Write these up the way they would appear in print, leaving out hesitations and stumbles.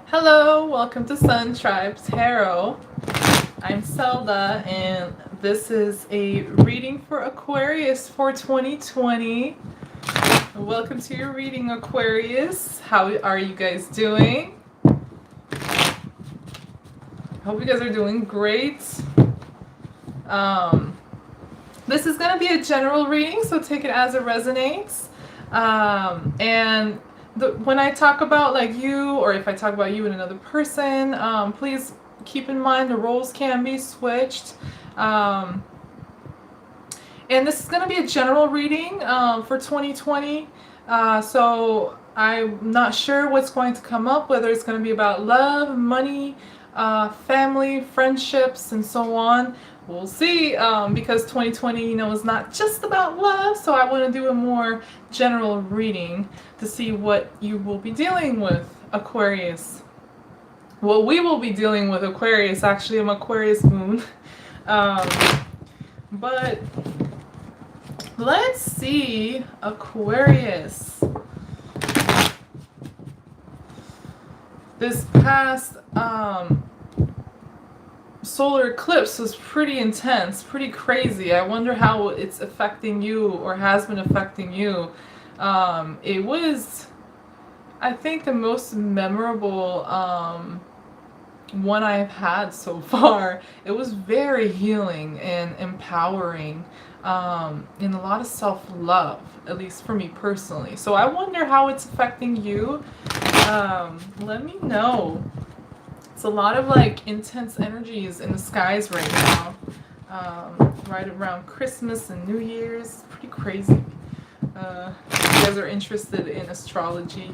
Hello, welcome to Sun Tribe Tarot. I'm Zelda, and this is a reading for Aquarius for 2020. Welcome to your reading, Aquarius. How are you guys doing? Hope you guys are doing great. This is going to be a general reading, so take it as it resonates. When I talk about like you, or if I talk about you and another person, please keep in mind the roles can be switched. And this is going to be a general reading for 2020. So I'm not sure what's going to come up, whether it's going to be about love, money, family, friendships, and so on. We'll see, because 2020, is not just about love, so I want to do a more general reading to see what you will be dealing with, Aquarius. What we will be dealing with, Aquarius. Actually, I'm Aquarius moon. But let's see, Aquarius. This past solar eclipse was pretty intense, pretty crazy. I wonder how it's affecting you or has been affecting you. It was, I think, the most memorable one I've had so far. It was very healing and empowering, and a lot of self-love, at least for me personally. So I wonder how it's affecting you. Let me know. It's a lot of like intense energies in the skies right now, right around Christmas and New Year's. Pretty crazy. If you guys are interested in astrology,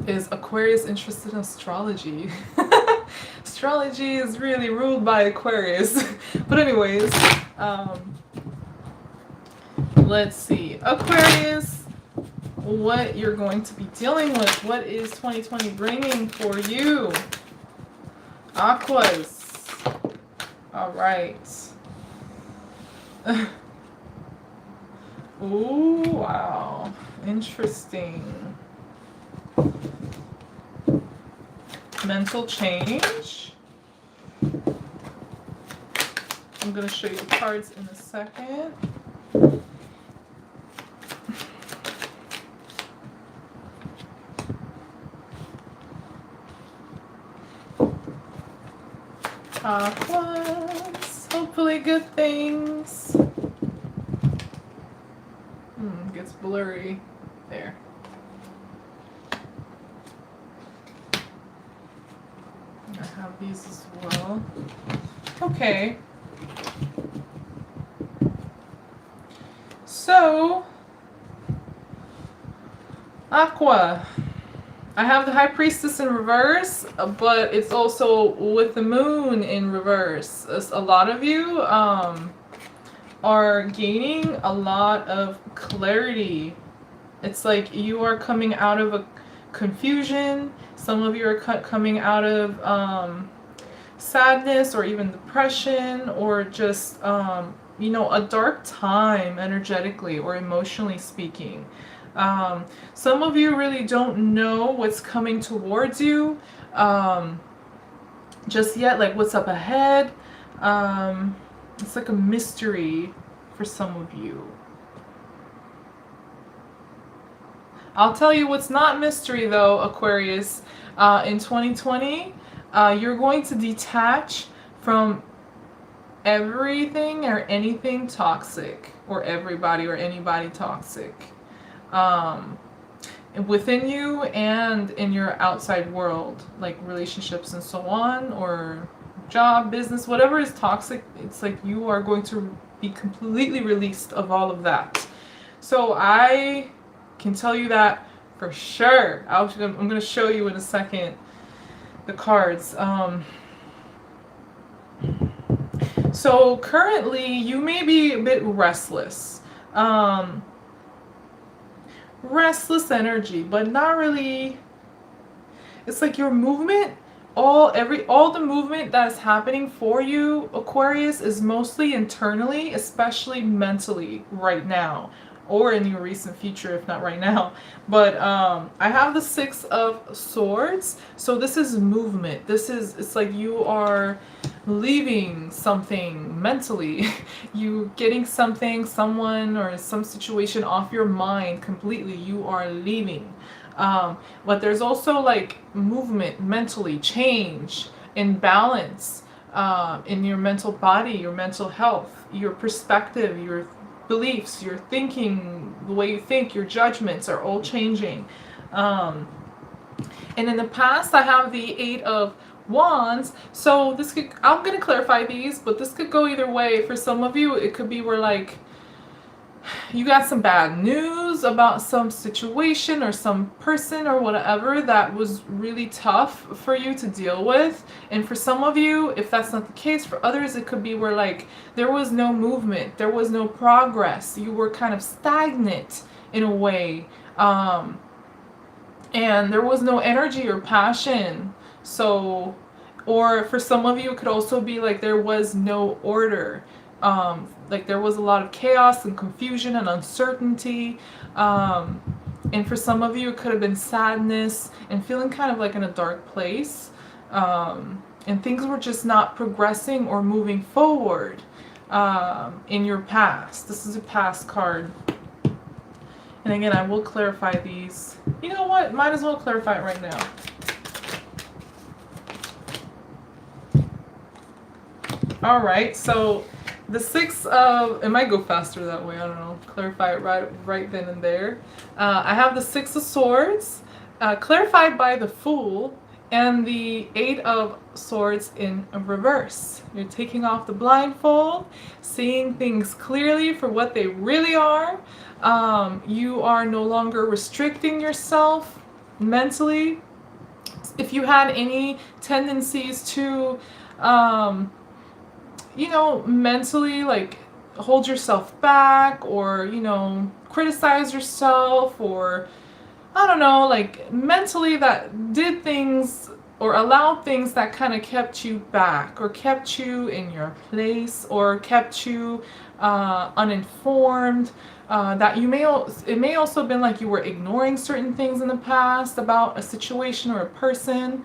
is Aquarius interested in astrology? Astrology is really ruled by Aquarius. But anyways, let's see. Aquarius, what you're going to be dealing with. What is 2020 bringing for you? Aquas. All right. Ooh, wow. Interesting. Mental change. I'm going to show you the cards in a second. Aquas. Hopefully good things. Gets blurry. There. I have these as well. Okay. So, Aqua. I have the High Priestess in reverse, but it's also with the moon in reverse. A lot of you are gaining a lot of clarity. It's like you are coming out of a confusion. Some of you are coming out of sadness or even depression, or just a dark time energetically or emotionally speaking. Some of you really don't know what's coming towards you just yet, like what's up ahead. It's like a mystery for some of you. I'll tell you what's not mystery though, Aquarius. In 2020, you're going to detach from everything or anything toxic, or everybody or anybody toxic. Within you and in your outside world, like relationships and so on, or job, business, whatever is toxic, it's like you are going to be completely released of all of that. So I can tell you that for sure. I'm going to show you in a second the cards. So currently you may be a bit restless. Restless energy, but not really. It's like your movement, all the movement that is happening for you, Aquarius, is mostly internally, especially mentally right now. or in your recent future, if not right now. But I have the Six of Swords. So this is movement. It's like you are leaving something mentally. You getting something, someone, or some situation off your mind completely. You are leaving. But there's also like movement mentally, change, imbalance in your mental body, your mental health, your perspective, your beliefs, your thinking, the way you think, your judgments are all changing. And in the past, I have the Eight of Wands. So this could, I'm going to clarify these, but this could go either way. For some of you, it could be where like you got some bad news about some situation or some person or whatever that was really tough for you to deal with. And for some of you, if that's not the case, for others it could be where like there was no movement, there was no progress, you were kind of stagnant in a way, and there was no energy or passion. So, or for some of you it could also be like there was no order. Like there was a lot of chaos and confusion and uncertainty. And for some of you, it could have been sadness and feeling kind of like in a dark place. And things were just not progressing or moving forward in your past. This is a past card. And again, I will clarify these. You know what? Might as well clarify it right now. All right, so the Six of, it might go faster that way, I don't know, clarify it right then and there. I have the Six of Swords, clarified by the Fool, and the Eight of Swords in reverse. You're taking off the blindfold, seeing things clearly for what they really are. You are no longer restricting yourself mentally. If you had any tendencies to you know, mentally, like, hold yourself back, or, you know, criticize yourself, or, I don't know, like, mentally that did things, or allowed things that kind of kept you back, or kept you in your place, or kept you uninformed, that you may, it may also have been like you were ignoring certain things in the past about a situation or a person,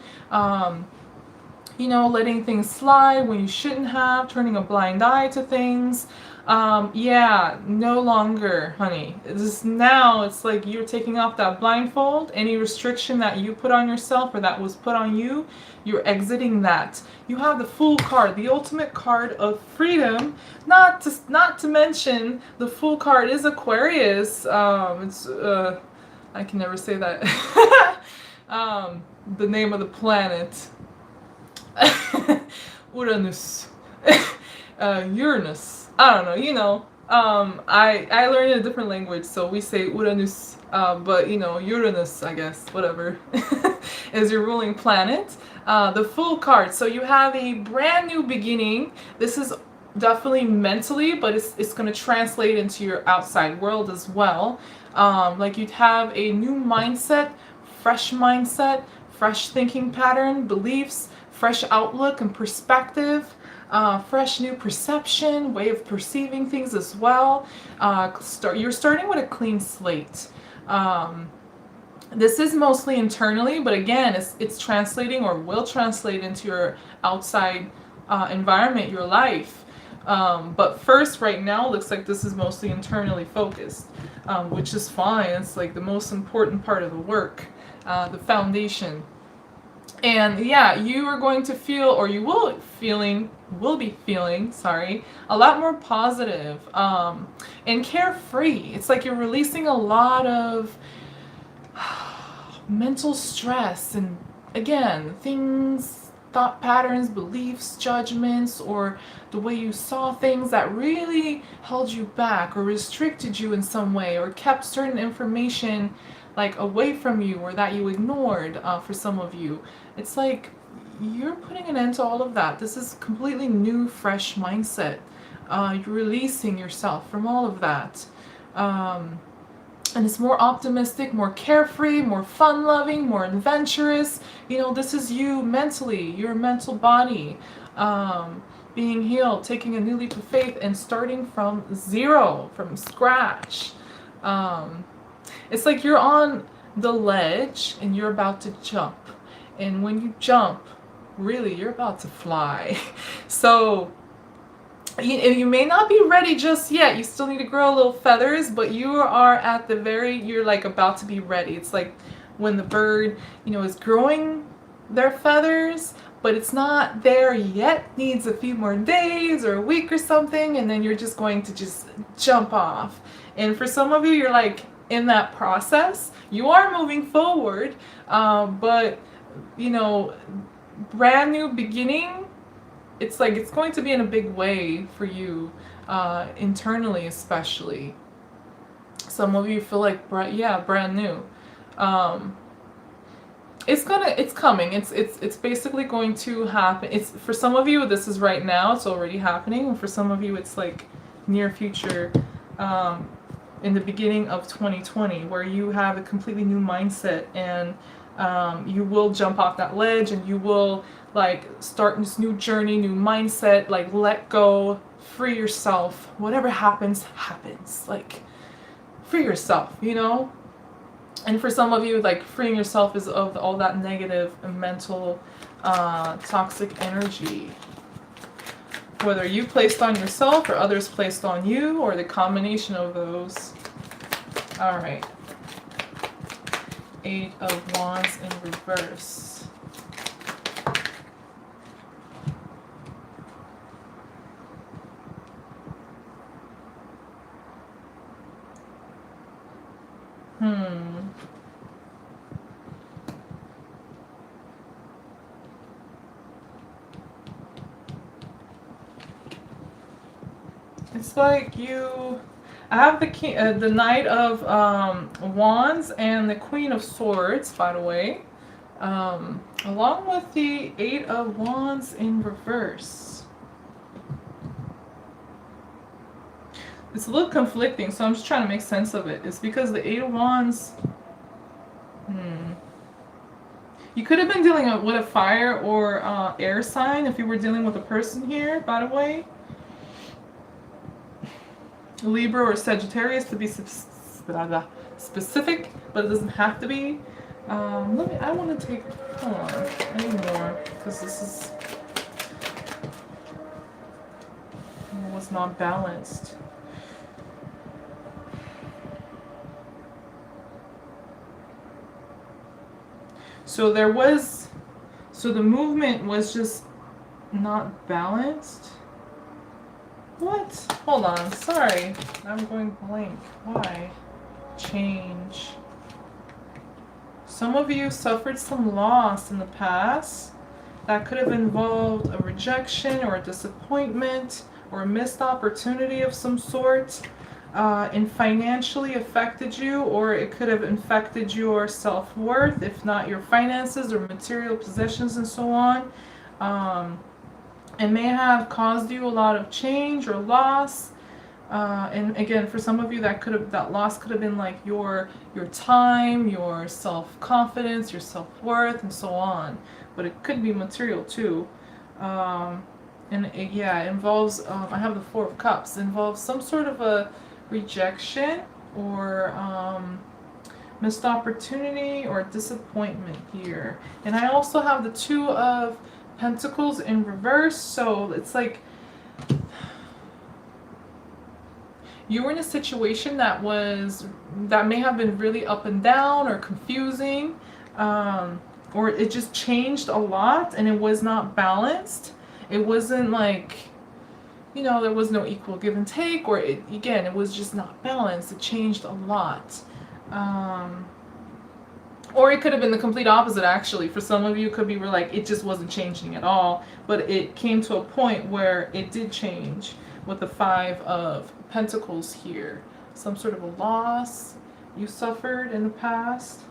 you know, letting things slide when you shouldn't have, turning a blind eye to things. Yeah, no longer, honey. This now, it's like you're taking off that blindfold. Any restriction that you put on yourself or that was put on you, you're exiting that. You have the Fool card, the ultimate card of freedom. Not to mention, the Fool card is Aquarius. It's I can never say that. The name of the planet. Uranus. Uranus. I don't know, you know. I learned a different language, so we say Uranus, but you know, Uranus, I guess, whatever, is your ruling planet. The Fool card. So you have a brand new beginning. This is definitely mentally, but it's going to translate into your outside world as well. Like you'd have a new mindset, fresh thinking pattern, beliefs, fresh outlook and perspective, fresh new perception, way of perceiving things as well. You're starting with a clean slate. This is mostly internally, but again, it's translating or will translate into your outside environment, your life. But first, right now, looks like this is mostly internally focused, which is fine. It's like the most important part of the work, the foundation. And yeah, you are going to feel, or you will be feeling, sorry, a lot more positive, and carefree. It's like you're releasing a lot of mental stress, and again, things, thought patterns, beliefs, judgments, or the way you saw things that really held you back or restricted you in some way, or kept certain information like away from you, or that you ignored. For some of you, it's like you're putting an end to all of that. This is completely new, fresh mindset. You're releasing yourself from all of that, and it's more optimistic, more carefree, more fun-loving, more adventurous. You know, this is you mentally, your mental body, being healed, taking a new leap of faith, and starting from zero, from scratch. Um, it's like you're on the ledge and you're about to jump. And when you jump, really, you're about to fly. So you may not be ready just yet. You still need to grow little feathers, but you are at the you're like about to be ready. It's like when the bird, is growing their feathers, but it's not there yet, needs a few more days or a week or something, and then you're just going to just jump off. And for some of you, you're like in that process. You are moving forward, but brand new beginning. It's like it's going to be in a big way for you, internally especially. Some of you feel like brand new. It's coming. It's basically going to happen. It's for some of you this is right now. It's already happening. And for some of you it's like near future, in the beginning of 2020, where you have a completely new mindset, and you will jump off that ledge, and you will like start this new journey, new mindset, like let go, free yourself. Whatever happens, like free yourself, And for some of you, like freeing yourself is of all that negative and mental, toxic energy. Whether you placed on yourself or others placed on you, or the combination of those. All right. 8 of Wands in reverse. It's like I have the Knight of Wands and the Queen of Swords, by the way, along with the 8 of Wands in reverse. It's a little conflicting, so I'm just trying to make sense of it. It's because the 8 of Wands, you could have been dealing with a fire or air sign if you were dealing with a person here, by the way. Libra or Sagittarius to be specific, but it doesn't have to be. I want to take, hold on, I need more, because this was not balanced. So the movement was just not balanced. What? Hold on, sorry. I'm going blank. Why? Change. Some of you suffered some loss in the past. That could have involved a rejection or a disappointment or a missed opportunity of some sort, and financially affected you, or it could have infected your self-worth, if not your finances or material possessions and so on. It may have caused you a lot of change or loss, and again, for some of you, that loss could have been like your time, your self-confidence, your self-worth, and so on. But it could be material too, and it involves. I have the 4 of Cups. It involves some sort of a rejection or missed opportunity or disappointment here. And I also have the 2 of Pentacles in reverse, so it's like you were in a situation that may have been really up and down or confusing, or it just changed a lot and it was not balanced. It wasn't like, there was no equal give and take, or it was just not balanced. It changed a lot. Or it could have been the complete opposite, actually. For some of you, it could be where like it just wasn't changing at all, but it came to a point where it did change with the 5 of Pentacles here. Some sort of a loss you suffered in the past.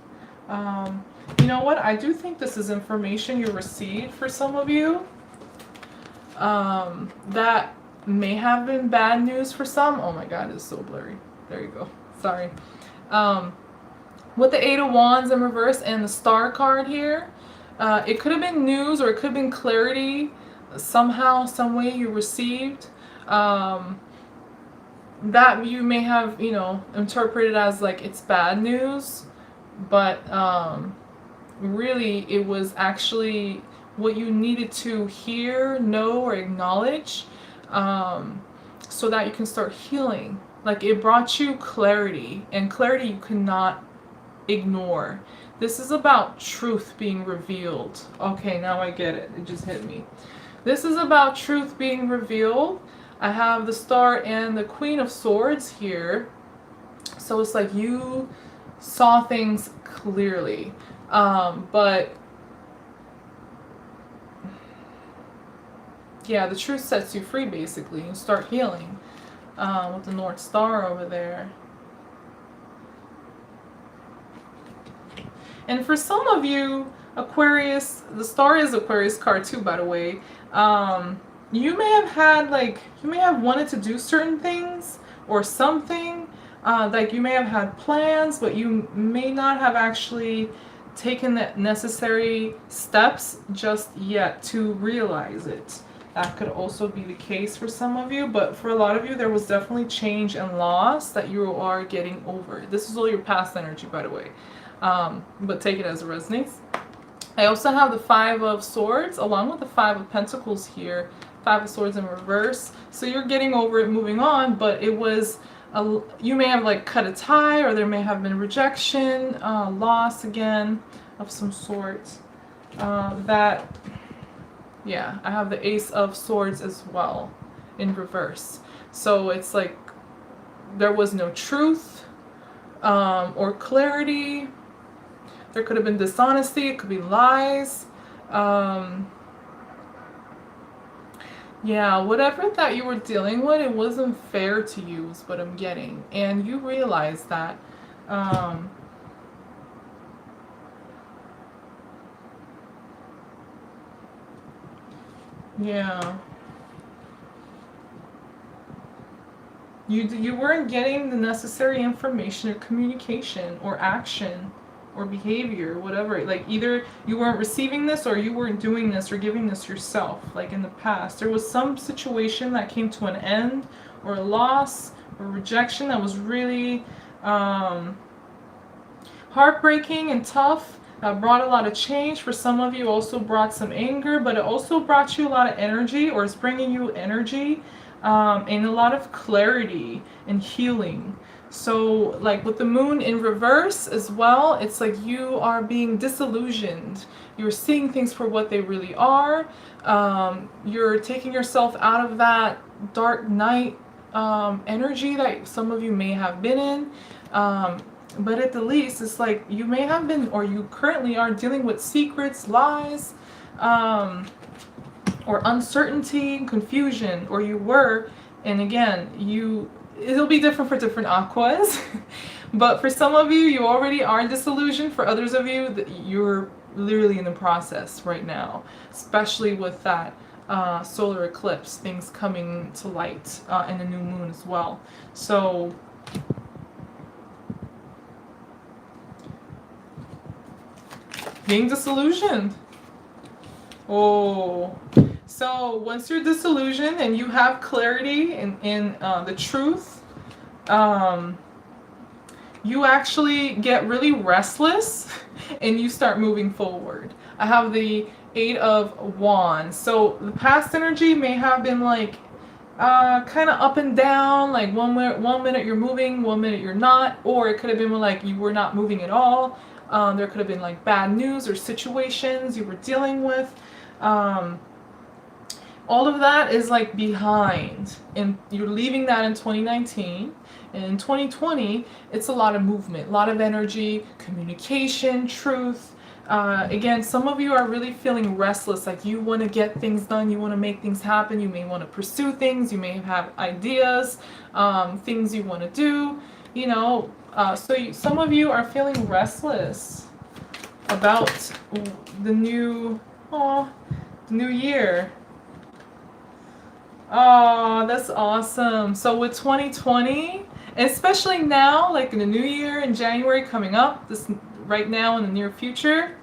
You know what? I do think this is information you received for some of you. That may have been bad news for some. Oh my God, it's so blurry. There you go. Sorry. With the 8 of Wands in reverse and the Star card here, it could have been news, or it could have been clarity somehow, some way you received. that you may have, you know, interpreted as like it's bad news, but really it was actually what you needed to hear, know, or acknowledge, so that you can start healing. Like it brought you clarity, and clarity you cannot ignore. This is about truth being revealed. Okay, now I get it. It just hit me. This is about truth being revealed. I have the Star and the Queen of Swords here. So it's like you saw things clearly. But yeah, the truth sets you free basically. You start healing with the North Star over there. And for some of you, Aquarius, the Star is Aquarius card too, by the way. You may have had like, you may have wanted to do certain things or something. Like you may have had plans, but you may not have actually taken the necessary steps just yet to realize it. That could also be the case for some of you, but for a lot of you, there was definitely change and loss that you are getting over. This is all your past energy, by the way. But take it as it resonates. I also have the Five of Swords along with the Five of Pentacles here. Five of Swords in reverse. So you're getting over it, moving on, but it was, you may have like cut a tie, or there may have been rejection, loss again of some sort. Yeah, I have the Ace of Swords as well in reverse. So it's like there was no truth or clarity. There could have been dishonesty. It could be lies. Yeah, whatever that you were dealing with, it wasn't fair to you is what I'm getting. And you realize that. Yeah. You weren't getting the necessary information or communication or action or behavior, whatever. Like either you weren't receiving this or you weren't doing this or giving this yourself. Like in the past, there was some situation that came to an end, or a loss or rejection that was really heartbreaking and tough. That brought a lot of change. For some of you, also brought some anger, but it also brought you a lot of energy, or it's bringing you energy and a lot of clarity and healing. So like with the Moon in reverse as well, it's like you are being disillusioned. You're seeing things for what they really are. You're taking yourself out of that dark night energy that some of you may have been in. But at the least, it's like you may have been, or you currently are dealing with secrets, lies, or uncertainty, confusion, or you were, and again, it'll be different for different aquas. But for some of you, you already are disillusioned. For others of you, you're literally in the process right now, especially with that solar eclipse, things coming to light, and the new moon as well. So being disillusioned. Oh, so once you're disillusioned and you have clarity in the truth, you actually get really restless and you start moving forward. I have the Eight of Wands. So the past energy may have been like kind of up and down, like one minute you're moving, 1 minute you're not, or it could have been like you were not moving at all. There could have been like bad news or situations you were dealing with. All of that is like behind, and you're leaving that in 2019. And in 2020, it's a lot of movement, a lot of energy, communication, truth. Again, some of you are really feeling restless, like you want to get things done, you want to make things happen, you may want to pursue things, you may have ideas, things you want to do, you know. Some of you are feeling restless about the new year. Oh, that's awesome. So with 2020, especially now, like in the new year in January coming up, this right now in the near future,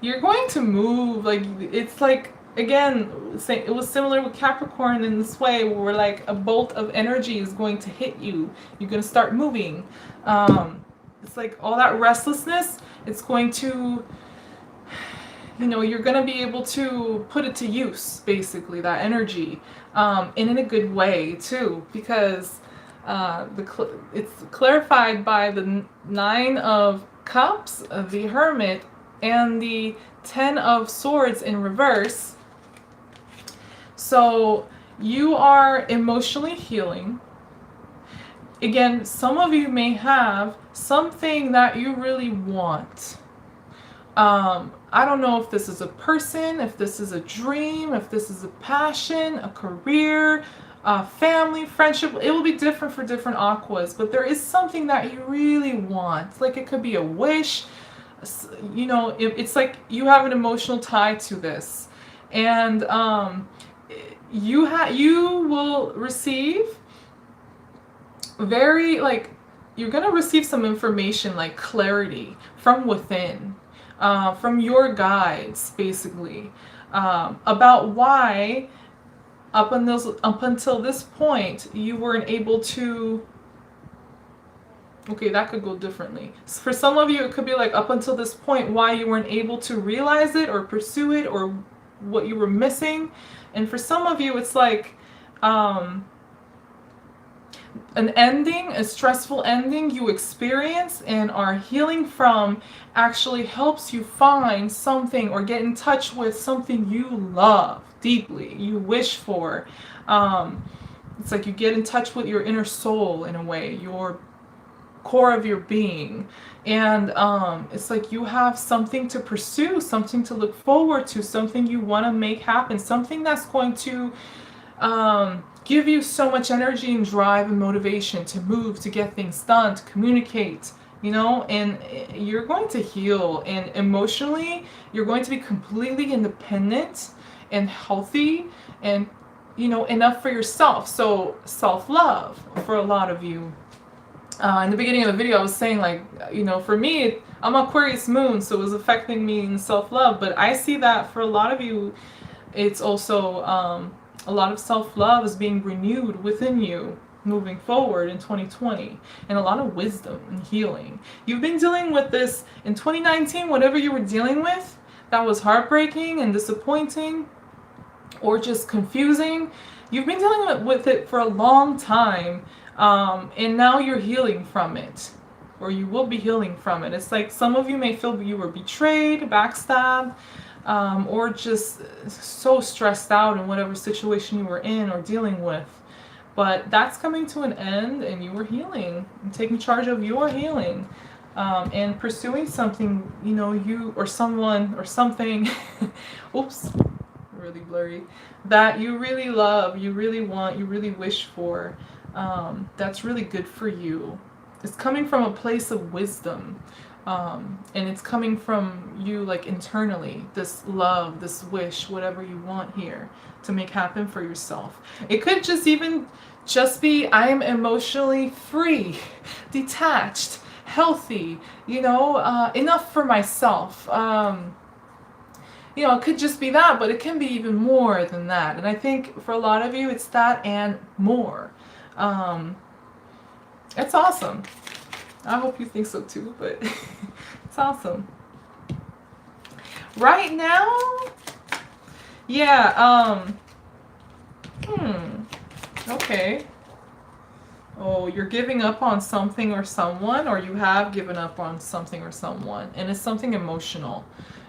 you're going to move. Like it's like again, it was similar with Capricorn in this way, where like a bolt of energy is going to hit you. You're going to start moving. It's like all that restlessness, it's going to, you know, you're going to be able to put it to use, basically, that energy, and in a good way too, because it's clarified by the Nine of Cups, the Hermit, and the Ten of Swords in reverse. So you are emotionally healing. Again, some of you may have something that you really want. I don't know if this is a person, if this is a dream, if this is a passion, a career, family, friendship. It will be different for different aquas, but there is something that you really want. Like it could be a wish. You know, it's like you have an emotional tie to this, and you will receive very, like, you're gonna receive some information, like clarity from within, from your guides, basically, about why up until this point you weren't able to. Okay, that could go differently. For some of you, it could be like up until this point, why you weren't able to realize it or pursue it, or what you were missing. And for some of you, it's like an ending, a stressful ending you experience and are healing from, actually helps you find something or get in touch with something you love deeply, you wish for. It's like you get in touch with your inner soul in a way, your core of your being, and it's like you have something to pursue, something to look forward to, something you want to make happen, something that's going to give you so much energy and drive and motivation to move, to get things done, to communicate, you know. And you're going to heal, and emotionally you're going to be completely independent and healthy, and, you know, enough for yourself. So self-love for a lot of you. In the beginning of the video, I was saying, like, you know, for me, I'm Aquarius moon, so it was affecting me in self-love. But I see that for a lot of you, it's also a lot of self-love is being renewed within you moving forward in 2020, and a lot of wisdom and healing. You've been dealing with this in 2019, whatever you were dealing with that was heartbreaking and disappointing or just confusing. You've been dealing with it for a long time. And now you're healing from it, or you will be healing from it. It's like some of you may feel you were betrayed, backstabbed, or just so stressed out in whatever situation you were in or dealing with. But that's coming to an end, and you are healing and taking charge of your healing, and pursuing something, you know, you or someone or something, oops, really blurry, that you really love, you really want, you really wish for. That's really good for you. It's coming from a place of wisdom, and it's coming from you, like, internally, this love, this wish, whatever you want here to make happen for yourself. It could just even just be, I am emotionally free, detached, healthy, you know, enough for myself. You know, it could just be that, but it can be even more than that. And I think for a lot of you, it's that and more. It's awesome. I hope you think so too, but it's awesome. Right now, yeah, okay. Oh, you're giving up on something or someone, or you have given up on something or someone, and it's something emotional.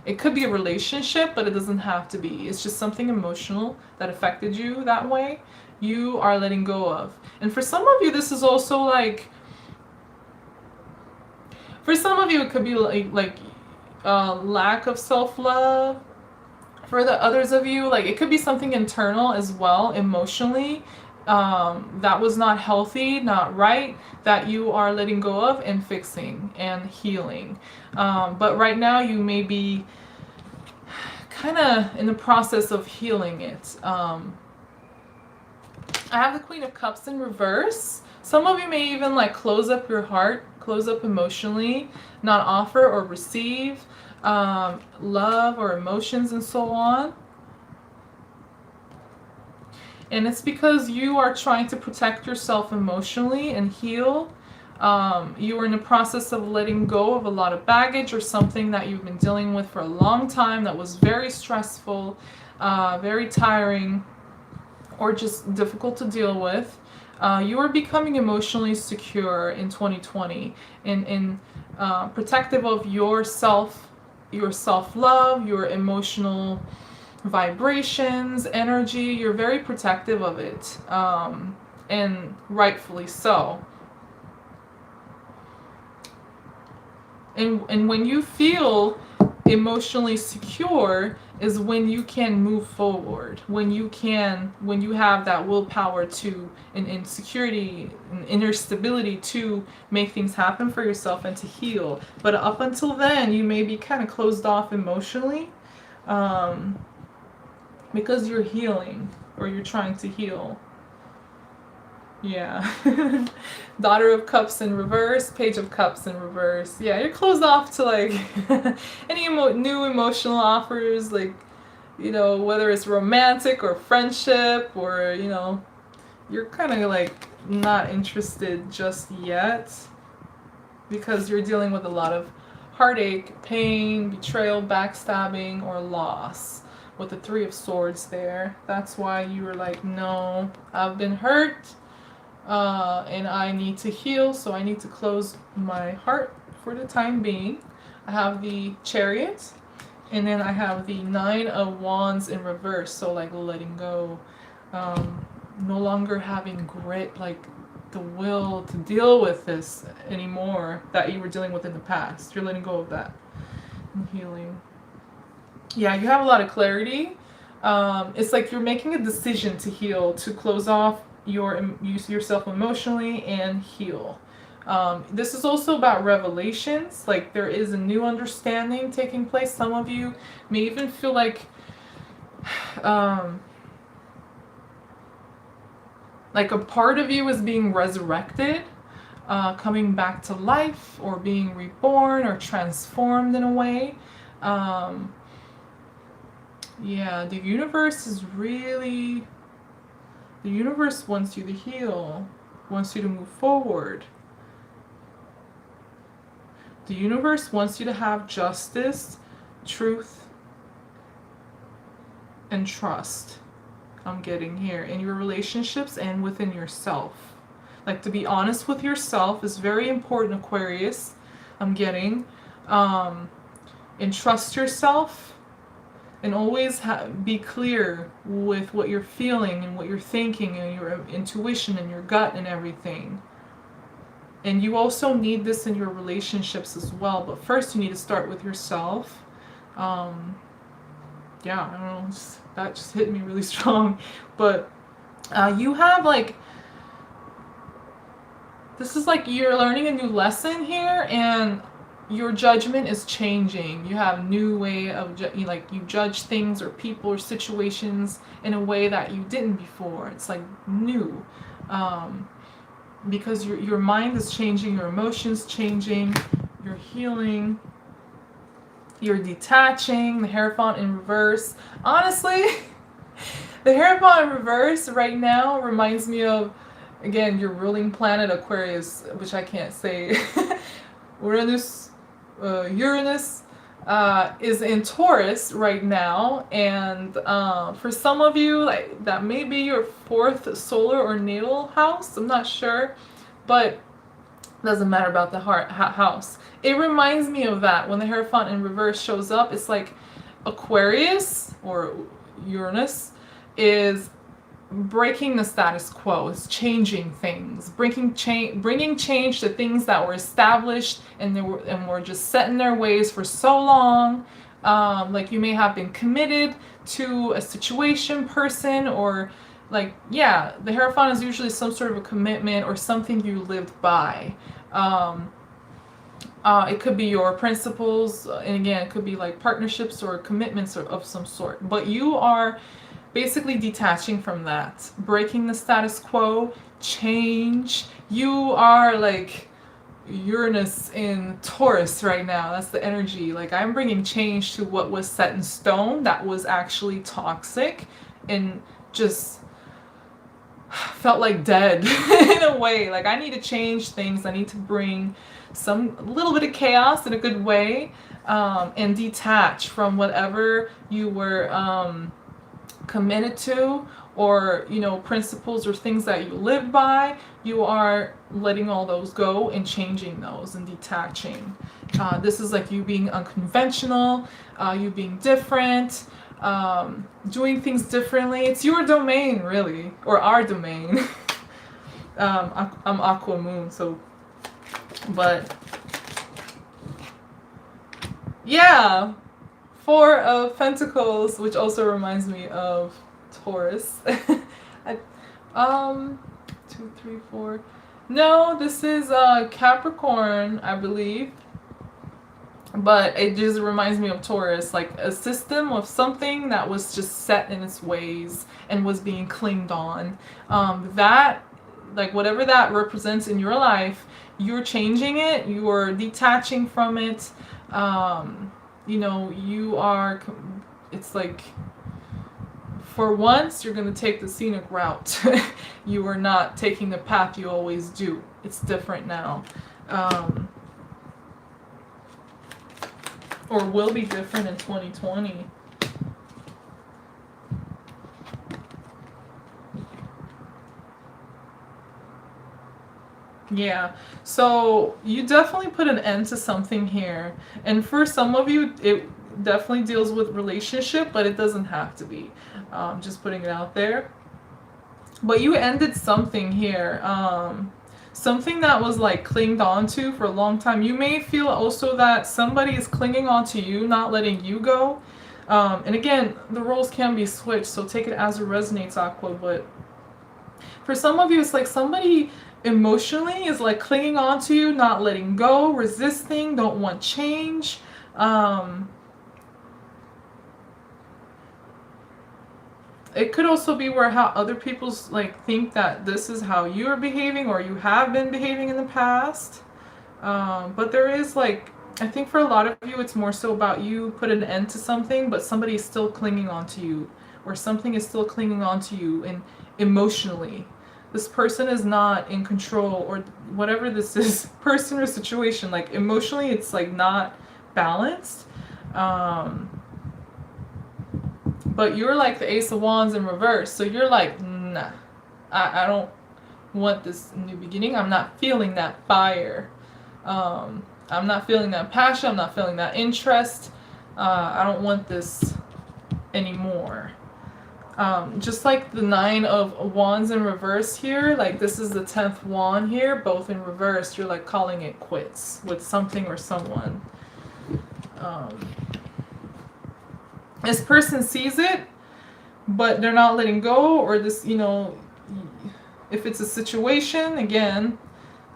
It could be a relationship, but it doesn't have to be. It's just something emotional that affected you that way. You are letting go of. And for some of you, this is also like, for some of you, it could be like lack of self-love. For the others of you, like, it could be something internal as well, emotionally, that was not healthy, not right, that you are letting go of and fixing and healing. But right now you may be kind of in the process of healing it. I have the Queen of Cups in reverse. Some of you may even, like, close up your heart, close up emotionally, not offer or receive love or emotions and so on. And it's because you are trying to protect yourself emotionally and heal. You are in the process of letting go of a lot of baggage or something that you've been dealing with for a long time that was very stressful, very tiring, or just difficult to deal with. You are becoming emotionally secure in 2020 and protective of yourself, your self-love, your emotional vibrations, energy. You're very protective of it, and rightfully so. And when you feel emotionally secure is when you can move forward, when you have that willpower to and security and inner stability to make things happen for yourself and to heal. But up until then, you may be kind of closed off emotionally, because you're healing or you're trying to heal. Yeah. Daughter of Cups in reverse, Page of Cups in reverse. Yeah, you're closed off to like any new emotional offers, like, whether it's romantic or friendship or, you're kind of like not interested just yet because you're dealing with a lot of heartache, pain, betrayal, backstabbing, or loss. With the Three of Swords there. That's why you were like, no, I've been hurt. And I need to heal, so I need to close my heart for the time being. I have the Chariot, and then I have the Nine of Wands in reverse, so like letting go. No longer having grit, like the will to deal with this anymore that you were dealing with in the past. You're letting go of that and healing. Yeah, you have a lot of clarity. It's like you're making a decision to heal, to close off yourself emotionally and heal. This is also about revelations. Like there is a new understanding taking place. Some of you may even feel like a part of you is being resurrected, coming back to life, or being reborn or transformed in a way. Yeah, the universe wants you to heal, wants you to move forward. The universe wants you to have justice, truth, and trust. I'm getting here in your relationships and within yourself. Like to be honest with yourself is very important, Aquarius. I'm getting. And trust yourself. And always be clear with what you're feeling and what you're thinking and your intuition and your gut and everything. And you also need this in your relationships as well. But first you need to start with yourself. Yeah, I don't know. That just hit me really strong. But you have like... This is like you're learning a new lesson here, and your judgment is changing. You have a new way of, you judge things or people or situations in a way that you didn't before. It's like new. Because your mind is changing, your emotions changing, you're healing, you're detaching. The Hierophant in reverse. Honestly, the Hierophant in reverse right now reminds me of, again, your ruling planet Aquarius, which I can't say. Uranus is in Taurus right now, and for some of you, like that may be your 4th solar or natal house. I'm not sure, but it doesn't matter about the house. It reminds me of that. When the Hierophant in reverse shows up, it's like Aquarius or Uranus is breaking the status quo. It's changing things, bringing change to things that were established and were just set in their ways for so long. Like you may have been committed to a situation, person, or like, yeah, the Hierophant is usually some sort of a commitment or something you lived by. It could be your principles, and again, it could be like partnerships or commitments of some sort. But you are basically detaching from that, breaking the status quo, change. You are like Uranus in Taurus right now. That's the energy. Like I'm bringing change to what was set in stone that was actually toxic and just felt like dead in a way. Like I need to change things. I need to bring some little bit of chaos in a good way, and detach from whatever you were committed to, or principles or things that you live by. You are letting all those go and changing those and detaching. This is like you being unconventional, you being different, doing things differently. It's your domain, really, or our domain. I'm Aqua Moon, so, but yeah, Four of Pentacles, which also reminds me of Taurus. I, 2, 3, 4. No, this is Capricorn, I believe. But it just reminds me of Taurus, like a system of something that was just set in its ways and was being clinged on. That, like whatever that represents in your life, you're changing it, you're detaching from it. You are, it's like, for once, you're going to take the scenic route. You are not taking the path you always do. It's different now. Or will be different in 2020. Yeah, so you definitely put an end to something here. And for some of you, it definitely deals with relationship, but it doesn't have to be. Just putting it out there. But you ended something here. Something that was like clinged onto for a long time. You may feel also that somebody is clinging onto you, not letting you go. And again, the roles can be switched, so take it as it resonates, Aqua. But for some of you, it's like somebody emotionally is like clinging onto you, not letting go, resisting, don't want change. It could also be where how other people's like think that this is how you are behaving or you have been behaving in the past. But there is like, I think for a lot of you, it's more so about you put an end to something, but somebody is still clinging onto you, or something is still clinging onto you, and emotionally. This person is not in control, or whatever this is, person or situation, like emotionally it's like not balanced. But you're like the Ace of Wands in reverse, so you're like, nah, I don't want this new beginning. I'm not feeling that fire. I'm not feeling that passion. I'm not feeling that interest. I don't want this anymore. Just like the 9 of Wands in reverse here, like this is the 10th wand here, both in reverse. You're like calling it quits with something or someone. This person sees it, but they're not letting go, or this, if it's a situation, again,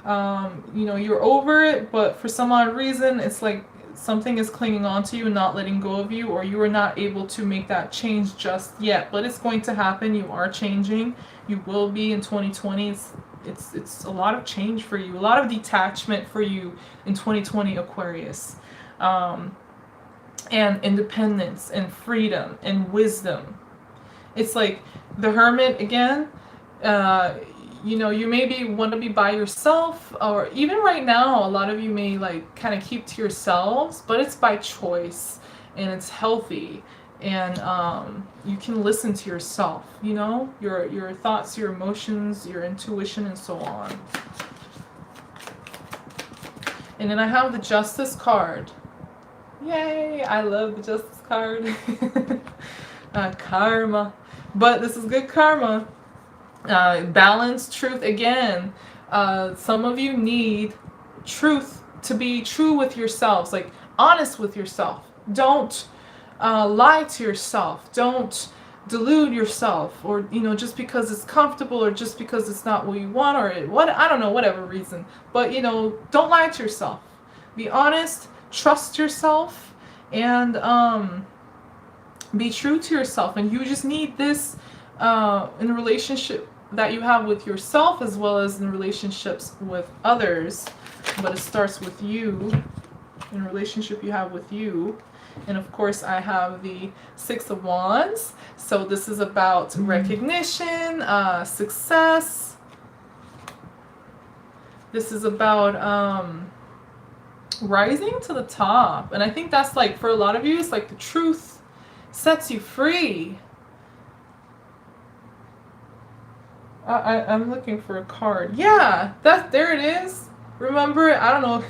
you're over it, but for some odd reason, it's like something is clinging onto you and not letting go of you, or you are not able to make that change just yet, but it's going to happen. You are changing. You will be in 2020. It's a lot of change for you, a lot of detachment for you in 2020, Aquarius. And independence and freedom and wisdom. It's like the Hermit again. You maybe want to be by yourself, or even right now, a lot of you may like kind of keep to yourselves, but it's by choice and it's healthy, and you can listen to yourself. Your thoughts, your emotions, your intuition, and so on. And then I have the Justice card. Yay! I love the Justice card. Karma. But this is good karma. Balance, truth. Again, some of you need truth, to be true with yourselves, like honest with yourself. Don't lie to yourself. Don't delude yourself, or just because it's comfortable, or just because it's not what you want, or I don't know, whatever reason. But don't lie to yourself. Be honest. Trust yourself, and be true to yourself. And you just need this in a relationship that you have with yourself, as well as in relationships with others. But it starts with you. in relationship you have with you. And of course, I have the Six of Wands. So this is about recognition, success. This is about rising to the top. And I think that's like, for a lot of you, it's like the truth sets you free. I'm looking for a card. Yeah, there it is. Remember, I don't know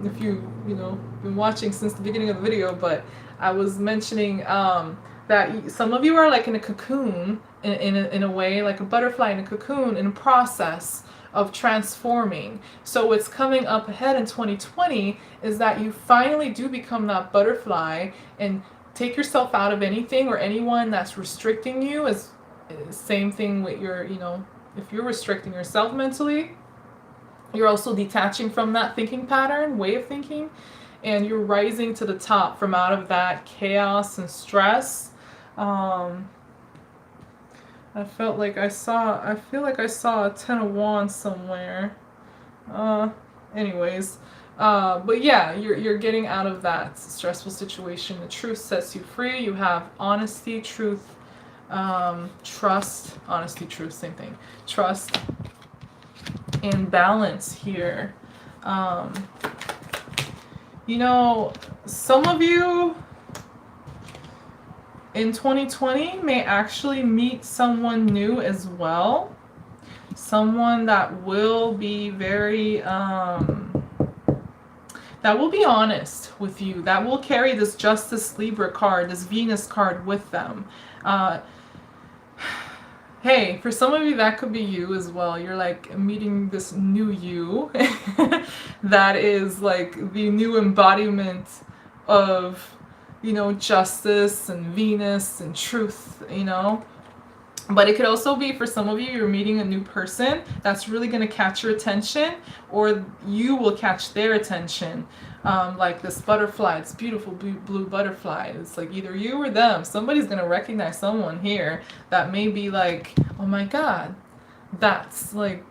if you been watching since the beginning of the video, but I was mentioning that some of you are like in a cocoon, in a way, like a butterfly in a cocoon, in a process of transforming. So what's coming up ahead in 2020 is that you finally do become that butterfly and take yourself out of anything or anyone that's restricting you. As same thing with your, if you're restricting yourself mentally, you're also detaching from that thinking pattern, way of thinking, and you're rising to the top from out of that chaos and stress. I feel like I saw a Ten of Wands somewhere. Anyways, but yeah, you're getting out of that stressful situation. The truth sets you free. You have honesty, truth, trust, honesty, truth, same thing. Trust and balance here. Some of you in 2020 may actually meet someone new as well. Someone that will be very, that will be honest with you, that will carry this Justice Libra card, this Venus card with them. Hey, for some of you, that could be you as well. You're like meeting this new you that is like the new embodiment of, justice and Venus and truth, But it could also be, for some of you, you're meeting a new person that's really going to catch your attention, or you will catch their attention. Like this butterfly, it's beautiful blue butterfly. It's like either you or them. Somebody's going to recognize someone here that may be like, oh my God, that's like,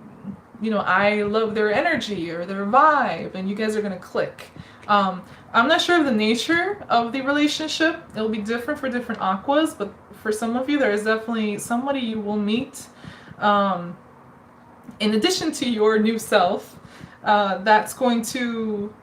I love their energy or their vibe, and you guys are going to click. I'm not sure of the nature of the relationship. It'll be different for different aquas, but for some of you, there is definitely somebody you will meet, in addition to your new self, that's going to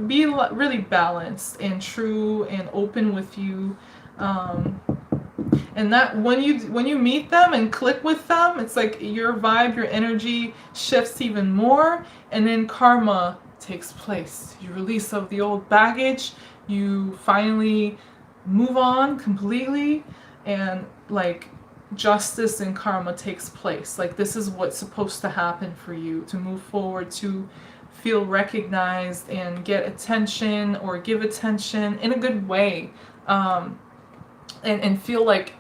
be really balanced and true and open with you. And that when you meet them and click with them, it's like your vibe, your energy shifts even more, and then karma takes place. You release of the old baggage, you finally move on completely, and like justice and karma takes place. Like this is what's supposed to happen for you to move forward, to feel recognized and get attention or give attention in a good way, and feel like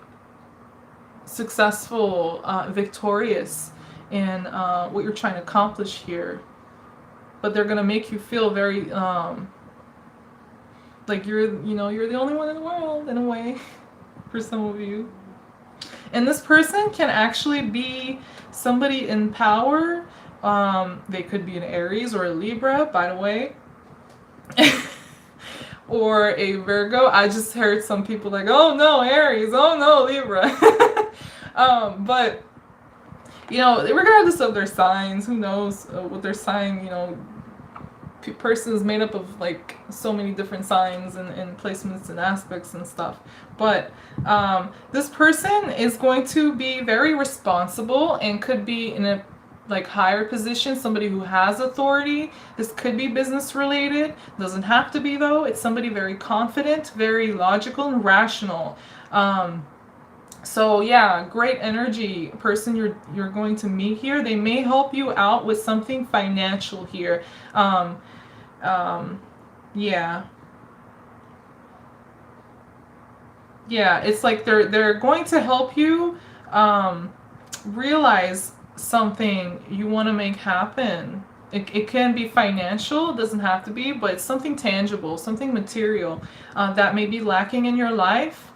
successful, victorious in what you're trying to accomplish here. But they're gonna make you feel very like you're the only one in the world, in a way, for some of you. And this person can actually be somebody in power. They could be an Aries or a Libra, by the way. Or a Virgo. I just heard some people like, oh no, Aries, oh no, Libra. But regardless of their signs, who knows what their sign, person is made up of like so many different signs and placements and aspects and stuff. But this person is going to be very responsible and could be in a like higher position, somebody who has authority. This could be business related, doesn't have to be though. It's somebody very confident, very logical and rational. So yeah, great energy person you're going to meet here. They may help you out with something financial here. Yeah, it's like they're going to help you realize something you want to make happen. It can be financial, it doesn't have to be, but it's something tangible, something material that may be lacking in your life.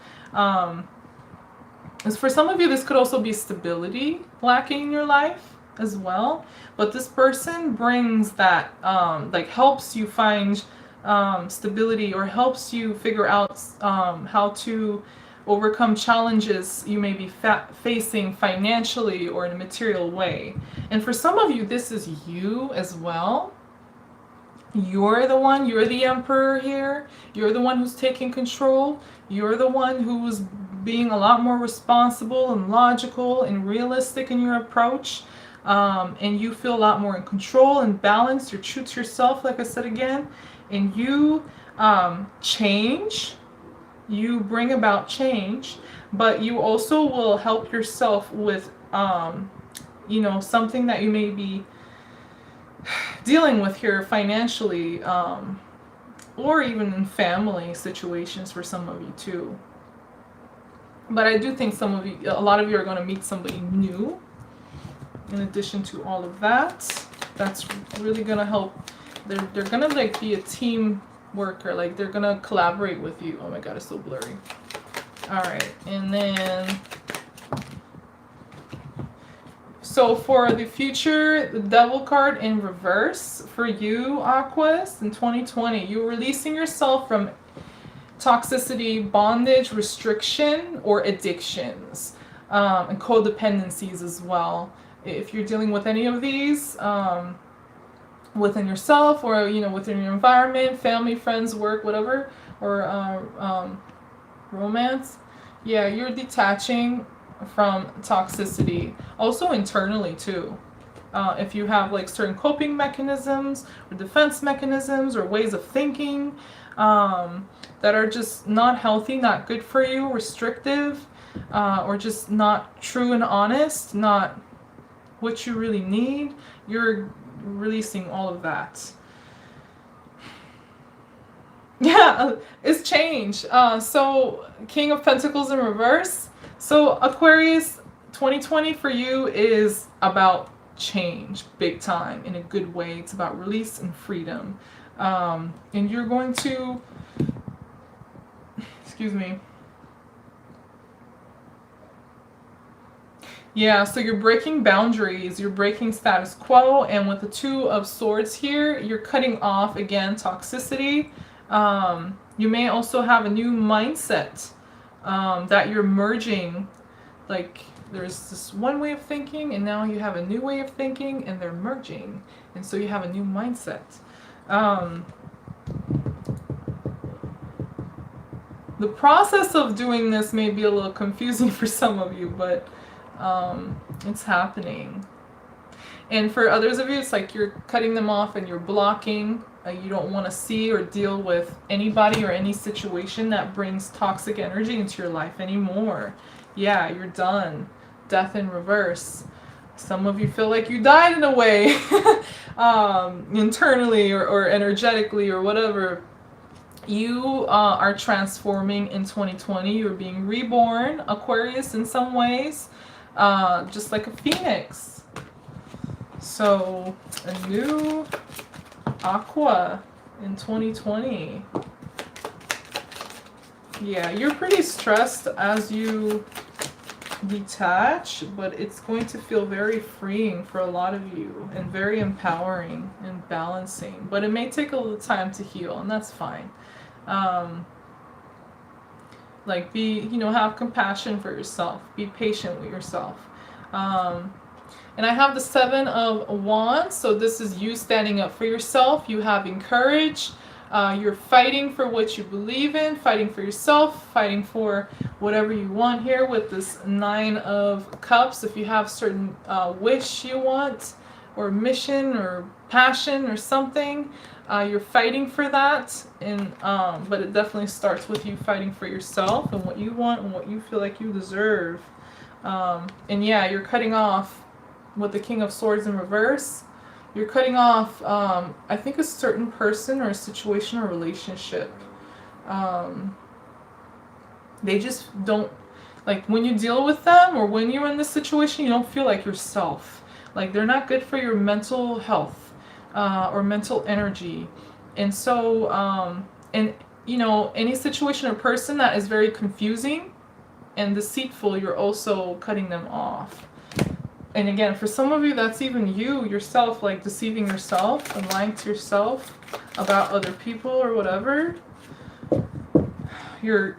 As for some of you, this could also be stability lacking in your life. as well. But this person brings that, like helps you find stability, or helps you figure out how to overcome challenges you may be facing financially or in a material way. And for some of you, this is you as well. You're the one, you're the emperor here. You're the one who's taking control. You're the one who's being a lot more responsible and logical and realistic in your approach. And you feel a lot more in control and balanced. You're true to yourself, like I said again. And you change. You bring about change. But you also will help yourself with, something that you may be dealing with here financially, or even in family situations for some of you too. But I do think a lot of you are going to meet somebody new in addition to all of that. That's really going to help. They're going to like be a team worker, like they're going to collaborate with you. Oh my god, it's so blurry. All right, and then so for the future, the Devil card in reverse for you, Aquas, in 2020, you're releasing yourself from toxicity, bondage, restriction, or addictions, and codependencies as well. If you're dealing with any of these within yourself, or within your environment, family, friends, work, whatever, or romance, yeah, you're detaching from toxicity. Also internally too. If you have like certain coping mechanisms or defense mechanisms or ways of thinking that are just not healthy, not good for you, restrictive, or just not true and honest, not what you really need, you're releasing all of that. Yeah, it's change. So King of Pentacles in reverse. So Aquarius, 2020 for you is about change, big time, in a good way. It's about release and freedom. And you're going to, excuse me. Yeah, so you're breaking boundaries, you're breaking status quo, and with the Two of Swords here, you're cutting off, again, toxicity. You may also have a new mindset that you're merging. Like there's this one way of thinking, and now you have a new way of thinking, and they're merging, and so you have a new mindset. The process of doing this may be a little confusing for some of you, but it's happening. And for others of you, it's like you're cutting them off and you're blocking. You don't want to see or deal with anybody or any situation that brings toxic energy into your life anymore. Yeah, you're done. Death in reverse. Some of you feel like you died in a way, internally or energetically or whatever. You are transforming in 2020. You're being reborn, Aquarius, in some ways, just like a phoenix. So, a new Aqua in 2020. Yeah, you're pretty stressed as you detach, but it's going to feel very freeing for a lot of you and very empowering and balancing. But it may take a little time to heal, and that's fine. Like have compassion for yourself. Be patient with yourself. And I have the Seven of Wands, so this is you standing up for yourself, you having courage, you're fighting for what you believe in, fighting for yourself, fighting for whatever you want here with this Nine of Cups. If you have certain wish you want, or mission, or passion, or something, you're fighting for that, and but it definitely starts with you fighting for yourself and what you want and what you feel like you deserve. And yeah, you're cutting off with the King of Swords in reverse. You're cutting off, I think, a certain person or a situation or relationship. They just don't, like, when you deal with them or when you're in this situation, you don't feel like yourself. Like, they're not good for your mental health or mental energy. And so, any situation or person that is very confusing and deceitful, you're also cutting them off. And again, for some of you, that's even you yourself, like deceiving yourself and lying to yourself about other people or whatever. You're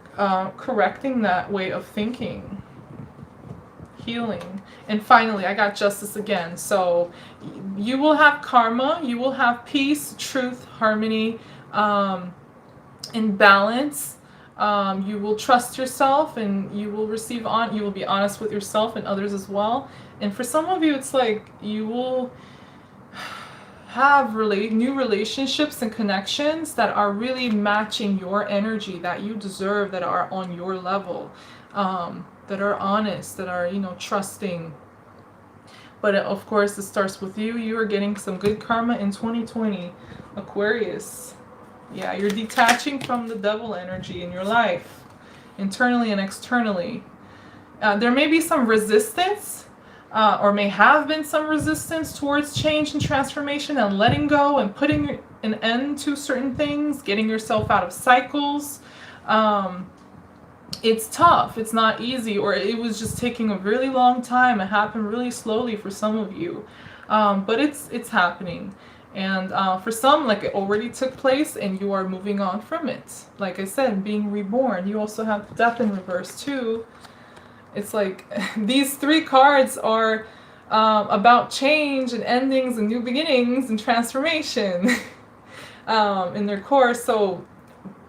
correcting that way of thinking, healing. And finally, I got justice again. So you will have karma, you will have peace, truth, harmony, in balance. You will trust yourself, and you will receive on. You will be honest with yourself and others as well. And for some of you, it's like you will have new relationships and connections that are really matching your energy, that you deserve, that are on your level, that are honest, that are, you know, trusting. But of course, it starts with you. You are getting some good karma in 2020, Aquarius. Yeah, you're detaching from the devil energy in your life, internally and externally. There may be some resistance, or may have been some resistance towards change and transformation and letting go and putting an end to certain things, getting yourself out of cycles. It's tough. It's not easy, or it was just taking a really long time. It happened really slowly for some of you, but it's happening. And for some, like, it already took place and you are moving on from it. Like I said, being reborn. You also have death in reverse too. It's like these three cards are about change and endings and new beginnings and transformation in their course. So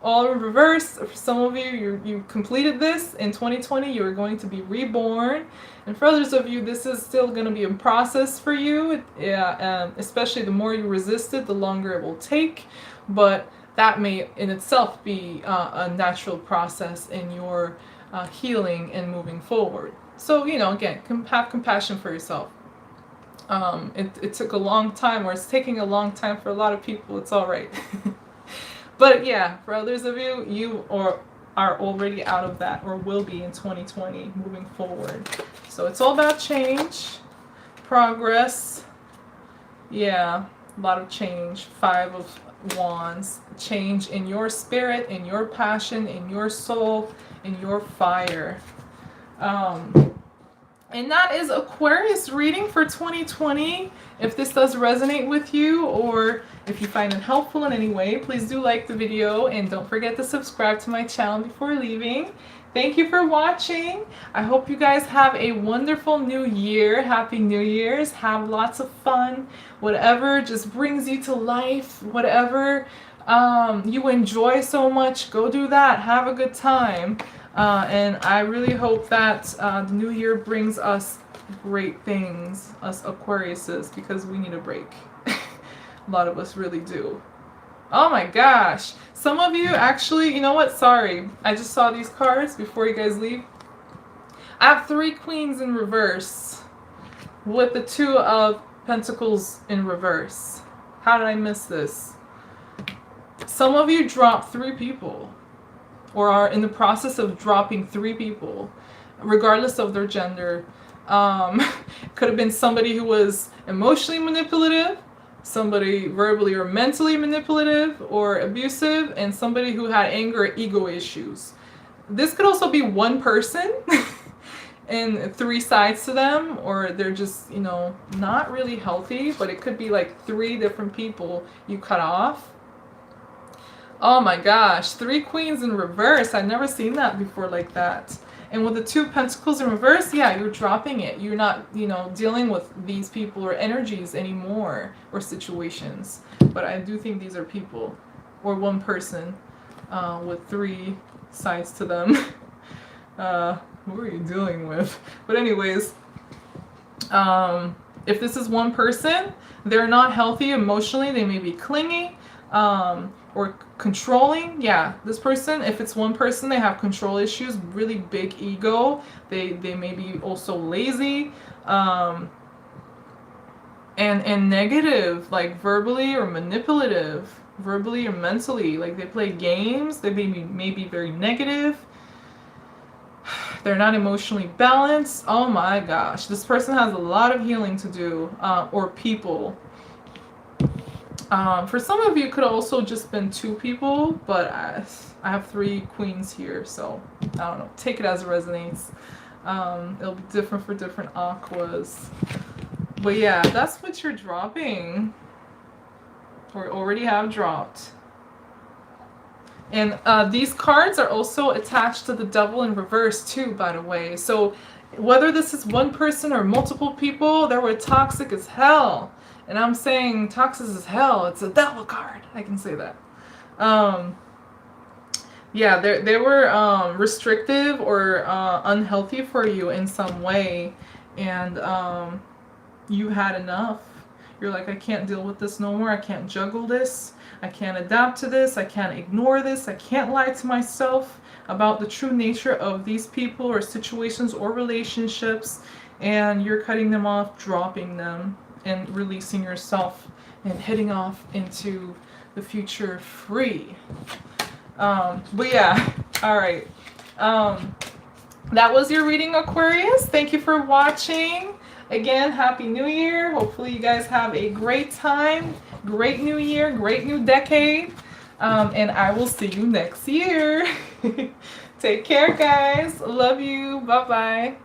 all in reverse. For some of you, you completed this in 2020. You are going to be reborn. And for others of you, this is still going to be a process for you. Especially the more you resist it, the longer it will take. But that may in itself be a natural process in your healing and moving forward. So, you know, again, have compassion for yourself. It took a long time, or it's taking a long time for a lot of people. It's all right. But yeah, for others of you, you are already out of that, or will be in 2020, moving forward. So it's all about change, progress. Yeah, a lot of change. 5 of Wands. Change in your spirit, in your passion, in your soul, in your fire. And that is Aquarius reading for 2020. If this does resonate with you, or if you find it helpful in any way, please do like the video, and don't forget to subscribe to my channel before leaving. Thank you for watching. I hope you guys have a wonderful new year. Happy New Year's. Have lots of fun. Whatever just brings you to life, whatever you enjoy so much, go do that. Have a good time. And I really hope that the new year brings us great things, us Aquariuses, because we need a break. A lot of us really do. Oh my gosh. Some of you actually, you know what? Sorry. I just saw these cards before you guys leave. I have 3 queens in reverse with the 2 of Pentacles in reverse. How did I miss this? Some of you dropped 3 people, or are in the process of dropping 3 people, regardless of their gender. Could have been somebody who was emotionally manipulative, somebody verbally or mentally manipulative or abusive, and somebody who had anger or ego issues. This could also be one person and 3 sides to them, or they're just, you know, not really healthy, but it could be like 3 different people you cut off. Oh my gosh, 3 queens in reverse. I've never seen that before like that. And with the 2 pentacles in reverse, yeah, you're dropping it. You're not, you know, dealing with these people or energies anymore, or situations. But I do think these are people, or one person with 3 sides to them. Who are you dealing with? But anyways, if this is one person, they're not healthy emotionally. They may be clingy. Or controlling. Yeah, this person, if it's one person, they have control issues, really big ego. They may be also lazy, and negative, like verbally or manipulative, verbally or mentally. Like they play games. They may be very negative. They're not emotionally balanced. Oh my gosh, this person has a lot of healing to do, or people. For some of you, it could also just been 2 people, but I have 3 queens here, so I don't know. Take it as it resonates. It'll be different for different aquas. But yeah, that's what you're dropping. Or already have dropped. And these cards are also attached to the devil in reverse too, by the way. So whether this is one person or multiple people, they were toxic as hell. And I'm saying toxic as hell. It's a devil card. I can say that. Yeah, they were restrictive or unhealthy for you in some way. And you had enough. You're like, I can't deal with this no more. I can't juggle this. I can't adapt to this. I can't ignore this. I can't lie to myself about the true nature of these people or situations or relationships. And you're cutting them off, dropping them, and releasing yourself and heading off into the future free. But yeah, all right. That was your reading, Aquarius. Thank you for watching. Again, Happy New Year. Hopefully you guys have a great time. Great new year, great new decade. And I will see you next year. Take care, guys. Love you. Bye-bye.